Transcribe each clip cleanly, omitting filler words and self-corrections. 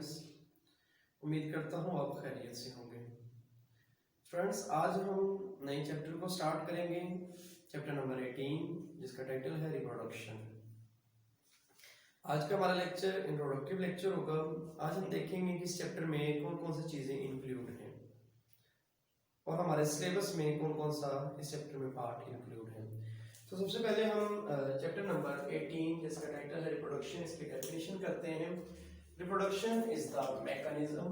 Friends, उम्मीद करता हूँ आप खैरियत से होंगे। फ्रेंड्स, आज हम नए चैप्टर को स्टार्ट करेंगे, चैप्टर नंबर 18 जिसका टाइटल है रिप्रोडक्शन। आज का हमारा लेक्चर इंट्रोडक्टिव लेक्चर होगा। आज हम देखेंगे कि इस चैप्टर में कौन कौन सी चीजें इंक्लूड हैं और हमारे सिलेबस में कौन कौन सा इस चैप्टर में पार्ट इंक्लूड है। तो सबसे पहले हम चैप्टर नंबर 18 जिसका टाइटल है रिप्रोडक्शन, इसकी डेफिनेशन करते हैं। Reproduction is the mechanism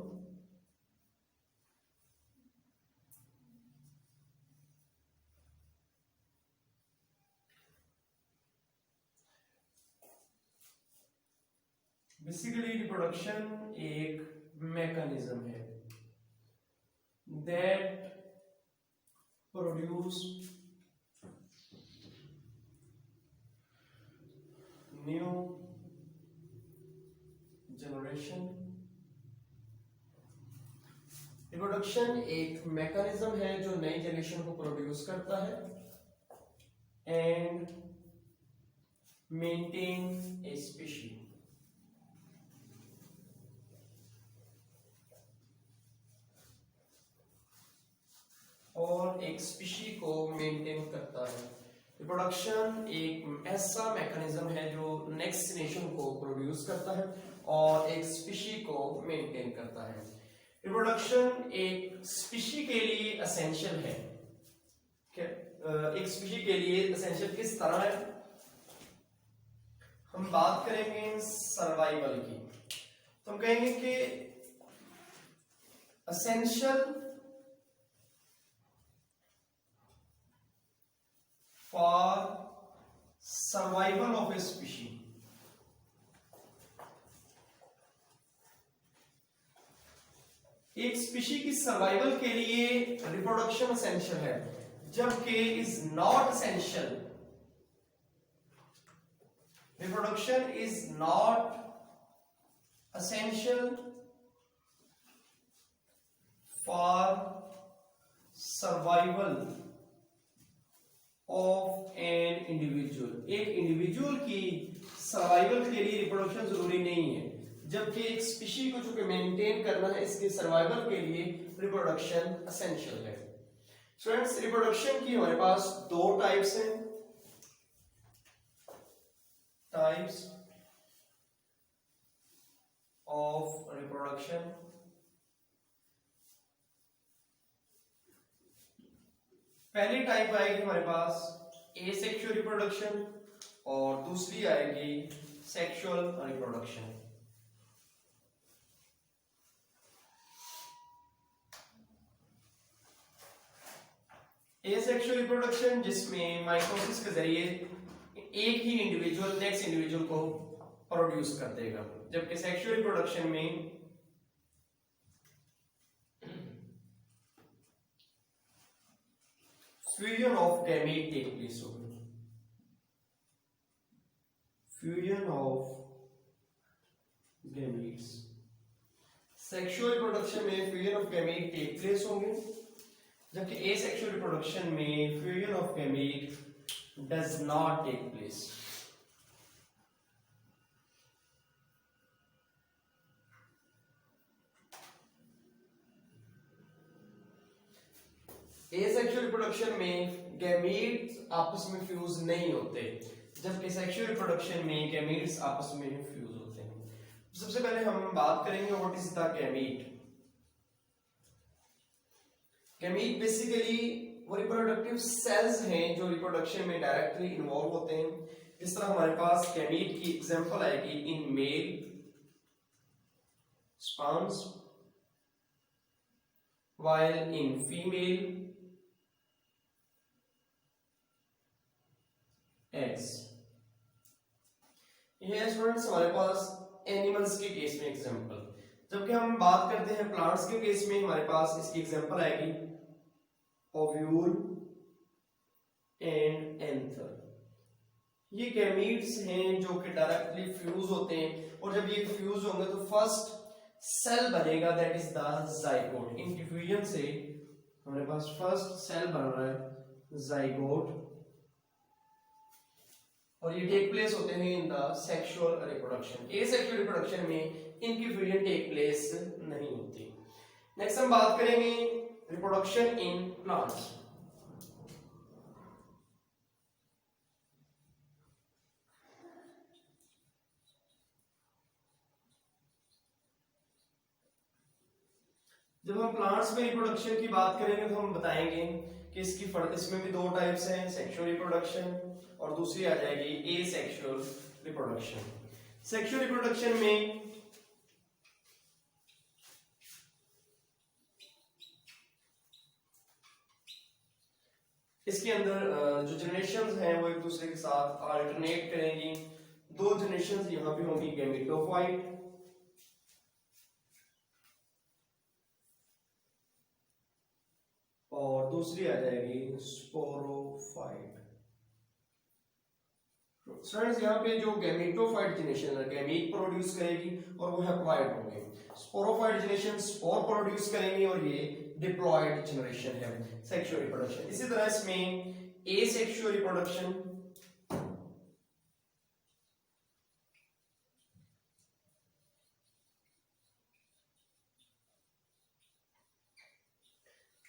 basically reproduction एक मैकेनिज्म है that produce new generation. Reproduction एक मैकेनिज्म है जो नई जनरेशन को प्रोड्यूस करता है एंड मेंटेन ए स्पीशीज। और एक स्पीशी को मेंटेन करता है। रिप्रोडक्शन एक ऐसा मैकेनिज्म है जो नेक्स्ट जनरेशन को प्रोड्यूस करता है और एक स्पीशी को मेंटेन करता है। रिप्रोडक्शन एक स्पीशी के लिए एसेंशियल है। एक स्पीशी के लिए एसेंशियल किस तरह है? हम बात करेंगे सर्वाइवल की, तो हम कहेंगे कि essential for survival of A species. एक स्पीशी की सर्वाइवल के लिए रिप्रोडक्शन एसेंशियल है, जबकि is not essential. Reproduction is not essential for survival of an individual. एक इंडिविजुअल की सर्वाइवल के लिए रिप्रोडक्शन जरूरी नहीं है, जबकि एक स्पीशी को जो मेंटेन करना है, इसके सर्वाइवल के लिए रिप्रोडक्शन एसेंशियल है। फ्रेंड्स, रिप्रोडक्शन की हमारे पास दो टाइप्स हैं। Types of reproduction. पहली टाइप आएगी हमारे पास एसेक्सुअल रिप्रोडक्शन और दूसरी आएगी सेक्सुअल रिप्रोडक्शन। एसेक्सुअल रिप्रोडक्शन जिसमें माइटोसिस के जरिए एक ही इंडिविजुअल नेक्स्ट इंडिविजुअल को प्रोड्यूस कर देगा, जबकि सेक्सुअल रिप्रोडक्शन में fusion of gamete take place होगा। Fusion of gametes. Sexual reproduction में fusion of gamete take place होंगे, जबकि एसेक्सुअल रिप्रोडक्शन में fusion of gamete does not take place. Asexual reproduction में गैमीट्स आपस में फ्यूज नहीं होते, जबकि सेक्सुअल रिप्रोडक्शन में गैमीट्स आपस में फ्यूज होते हैं। सबसे पहले हम बात करेंगे what is the gamete. Gamete basically वो रिप्रोडक्टिव सेल्स हैं जो रिप्रोडक्शन में डायरेक्टली इन्वॉल्व होते हैं। इस तरह हमारे पास गैमीट की एग्जांपल आएगी in male sperms while in female eggs। ये है स्टूडेंट्स हमारे पास एनिमल्स के केस में एग्जांपल। जबकि हम बात करते हैं प्लांट्स के केस में, हमारे पास इसकी एग्जांपल आएगी ओव्यूल एंड एंथर। ये गैमीट्स हैं जो कि डायरेक्टली फ्यूज होते हैं, और जब ये फ्यूज होंगे तो फर्स्ट सेल बनेगा, that is the zygote. In diffusion से हमारे पास फर्स्ट सेल बन रहा है जाइगोट, और ये टेक प्लेस होते हैं in the sexual reproduction. Asexual reproduction में इनकी फ्यूजन टेक प्लेस नहीं होती। नेक्स्ट हम बात करेंगे रिप्रोडक्शन इन प्लांट्स। जब हम प्लांट्स में रिप्रोडक्शन की बात करेंगे तो हम बताएंगे कि इसमें भी दो टाइप्स हैं, सेक्सुअल रिप्रोडक्शन और दूसरी आ जाएगी एसेक्सुअल रिप्रोडक्शन। सेक्सुअल रिप्रोडक्शन में इसके अंदर जो जनरेशंस हैं वो एक दूसरे के साथ अल्टरनेट करेंगी। दो जनरेशंस यहाँ पे होंगी गैमेटोफाइट और दूसरी आ जाएगी स्पोरोफाइट। स्टूडेंट्स यहाँ पे जो गैमेटोफाइट जनरेशन है गैमीट प्रोड्यूस करेगी और वो हैप्लॉइड होंगे। स्पोरोफाइट जनरेशन स्पोर प्रोड्यूस करेंगी और ये डिप्लॉइड जनरेशन है सेक्सुअल रिप्रोडक्शन। इसी तरह इसमें एसेक्सुअल रिप्रोडक्शन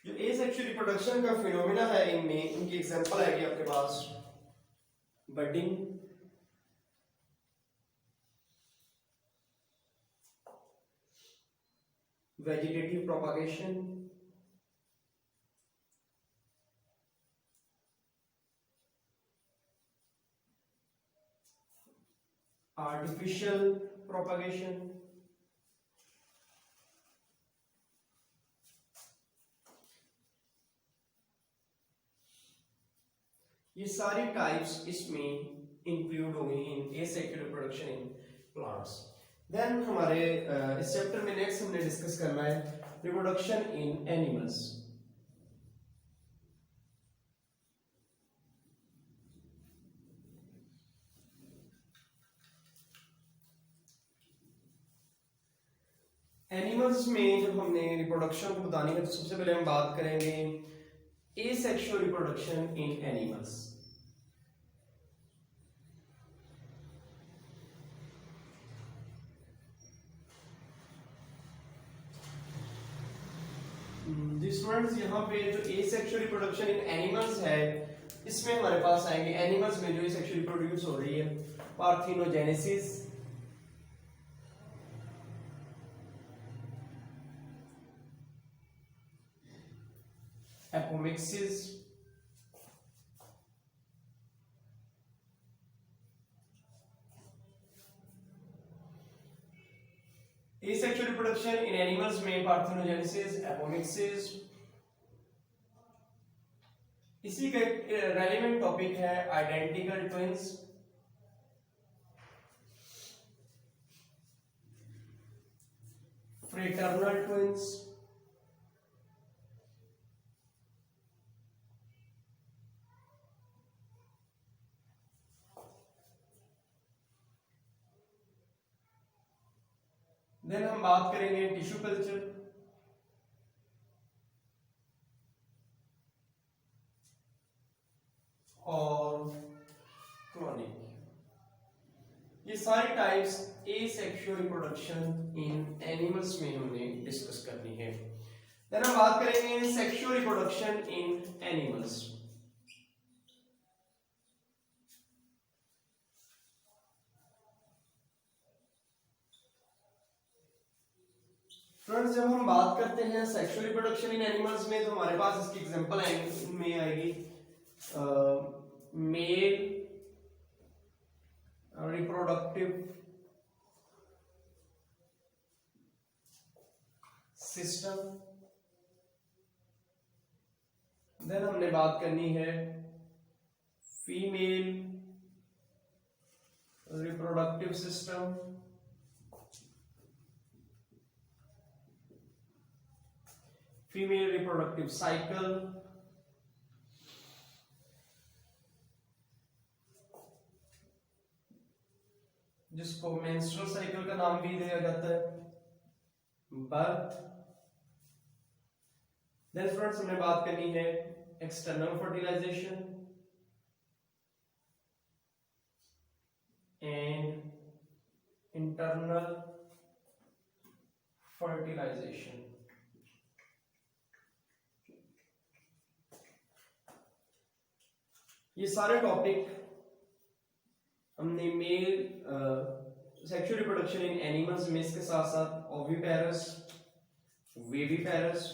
जो एसेक्सुअल रिप्रोडक्शन का फिनोमेना है इनमें इनकी एग्जांपल आएगी आपके पास budding, vegetative propagation, artificial propagation, ये सारी टाइप्स इसमें इंक्लूड होंगी in asexual reproduction in plants. Then हमारे इस चैप्टर में नेक्स्ट हमने डिस्कस करना है रिप्रोडक्शन इन एनिमल्स। एनिमल्स में जब हमने रिप्रोडक्शन को बतानी है तो सबसे पहले हम बात करेंगे asexual reproduction in animals। Students यहाँ पे जो asexual reproduction in animals है इसमें हमारे पास आएंगे एनिमल्स में जो asexual रिप्रोड्यूस हो रही है parthenogenesis, apomixis, asexual reproduction in animals में पार्थिनोजेनेसिस, एपोमिक्सिस। इसी का रेलेवेंट टॉपिक है identical twins, fraternal twins, then हम बात करेंगे टिश्यू कल्चर, और क्लोनिंग। ये सारी types asexual reproduction in animals में हमने डिस्कस करनी है। देन हम बात करेंगे sexual reproduction in animals. Friends जब हम बात करते हैं सेक्सुअल रिप्रोडक्शन इन एनिमल्स में तो हमारे पास इसकी एग्जांपल में आएगी मेल रिप्रोडक्टिव सिस्टम। देन हमने बात करनी है female reproductive system, female reproductive cycle, जिसको मेंस्ट्रुअल साइकिल का नाम भी दिया जाता है, बर्थ। देन फ्रेंड्स हमने बात करनी है external fertilisation, and internal fertilisation. ये सारे टॉपिक हमने male sexual reproduction in animals में इसके साथ साथ ओविपेरस, वेविपेरस,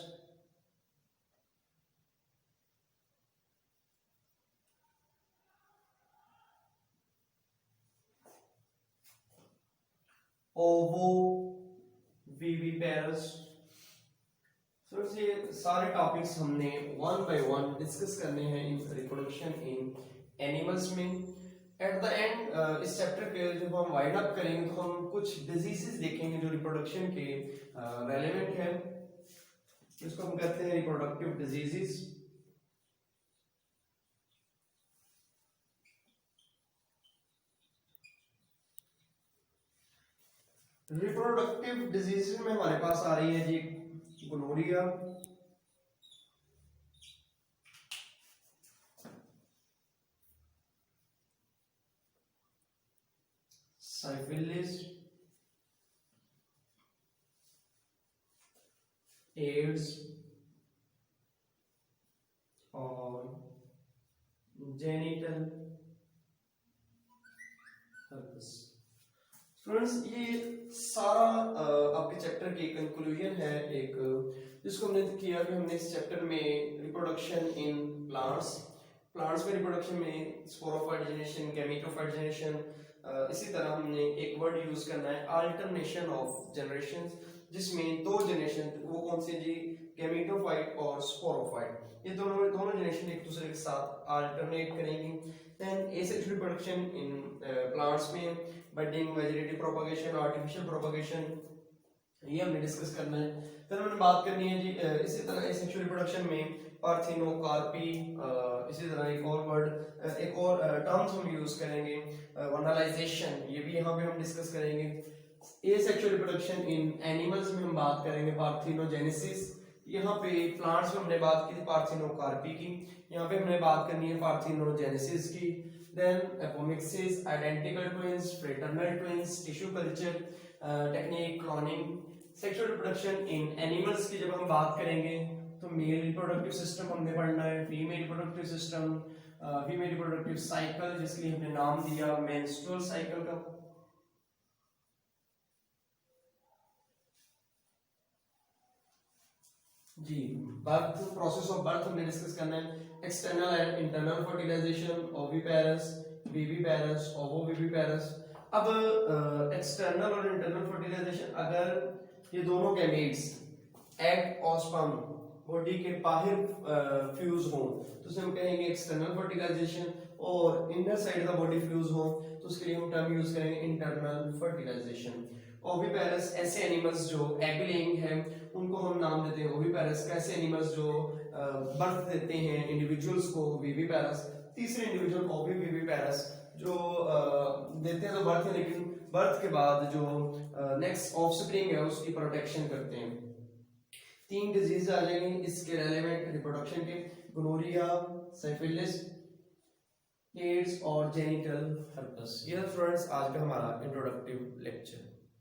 ओवो विविपेरस, सो ये सारे टॉपिक्स हमने वन बाय वन डिस्कस करने हैं इन रिप्रोडक्शन इन एनिमल्स में। एट द एंड इस चैप्टर के जब हम वाइड अप करेंगे तो हम कुछ डिजीजेस देखेंगे जो रिप्रोडक्शन के रेलेवेंट है, इसको हम कहते हैं रिप्रोडक्टिव डिजीजेस। रिप्रोडक्टिव डिजीजेस में हमारे पास आ रही है जी गोनोरिया, सिफिलिस, एड्स और जेनिटल हर्पस। स्टूडेंट्स ये सारा आपके चैप्टर की कंक्लूजन है, एक जिसको हमने किया कि हमने इस चैप्टर में रिप्रोडक्शन इन प्लांट्स में रिप्रोडक्शन में स्पोरोफाइट जनरेशन, गैमेटोफाइट जनरेशन, इसी तरह हमने एक वर्ड यूज करना है अल्टरनेशन ऑफ जनरेशंस, जिसमें दो जनरेशन वो कौन से जी, गैमेटोफाइट और स्पोरोफाइट, ये दोनों जनरेशन एक दूसरे के साथ अल्टरनेट करेंगी। Then asexual reproduction in plants में budding, vegetative propagation, artificial propagation, ये हमने डिस्कस करना है। फिर हमने बात करनी है जी इसी तरह एसेक्सुअल रिप्रोडक्शन में पार्थिनोकार्पी, इसी तरह एक और वर्ड एक और टर्म्स हम यूज करेंगे वनलाइजेशन, ये भी यहाँ पे हम डिस्कस करेंगे। एसेक्सुअल रिप्रोडक्शन इन एनिमल्स में हम बात करेंगे पार्थिनोजेनेसिस, यहाँ पे प्लांट्स में हमने बात की थी पार्थिनोकार्पी की, यहाँ पे हमने बात करनी है पार्थिनोजेनेसिस की। Then apomixis, identical twins, fraternal twins, tissue culture technique, cloning. Sexual reproduction in animals की जब हम बात करेंगे तो मेल रिप्रोडक्टिव सिस्टम हमने पढ़ना है, female reproductive system, female reproductive cycle जिसके लिए हमने नाम दिया मेंस्ट्रुअल साइकिल का। जी बर्थ, प्रोसेस ऑफ बर्थ हमने डिस्कस करना है, external and internal fertilisation, oviparous, viviparous, ovoviviparous. अब एक्सटर्नल और इंटरनल फर्टिलाइजेशन, अगर ये दोनों गैमेट्स एग और स्पर्म बॉडी के बाहर फ्यूज हो तो उसे हम कहेंगे एक्सटर्नल फर्टिलाइजेशन, और इनर साइड का बॉडी फ्यूज हो तो उसके लिए हम टर्म यूज करेंगे इंटरनल फर्टिलाइजेशन। ओविपेरस ऐसे एनिमल्स जो एग लेइंग है उनको हम नाम देते हैं ओविपेरस, कैसे एनिमल्स जो बर्थ देते हैं इंडिविजुअल्स को, विविपेरस। तीसरे इंडिविजुअल ओविविविपेरस जो देते हैं तो बर्थ है, लेकिन बर्थ के बाद जो नेक्स्ट ऑफस्प्रिंग है उसकी प्रोटेक्शन करते हैं। तीन डिजीज आ जाएंगे इसके रेलेवेंट रिप्रोडक्शन के, गोनोरिया, सिफिलिस, एड्स और जेनिटल हर्पस। ये स्टूडेंट्स आज का हमारा इंट्रोडक्टिव लेक्चर।